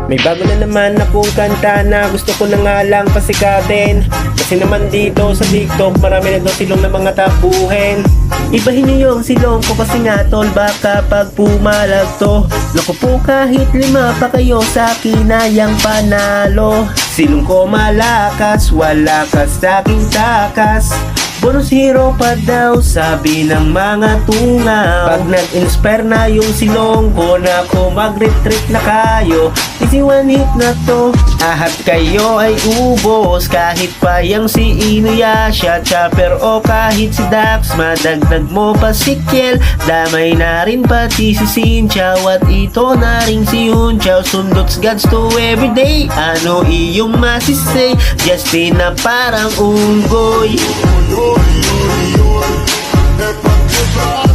May bago na naman akong kanta na gusto ko na nga lang pasikatin. Kasi naman dito sa TikTok marami na daw silong na mga tapuhin. Ibahin niyo yung silong ko kasi nga tol, baka pag pumalag to, loko po kahit 5 pa kayo sa kinayang panalo. Silong ko malakas, wala ka sa aking takas. Bonus hero pa daw, sabi ng mga tungaw. Pag nag-inspire na yung silong ko, na ako mag-retreat na kayo. Easy one hit na to, ahat kayo ay ubos. Kahit pa yung si Inuyasha, Chopper o kahit si Dax, madagdag mo pa si Kiel. Damay na rin pati si Sinchao at ito na rin si Hunchao. Sundots gods to everyday, ano iyong masisay? Justin na parang unggoy. Oy, oy, oy, oy,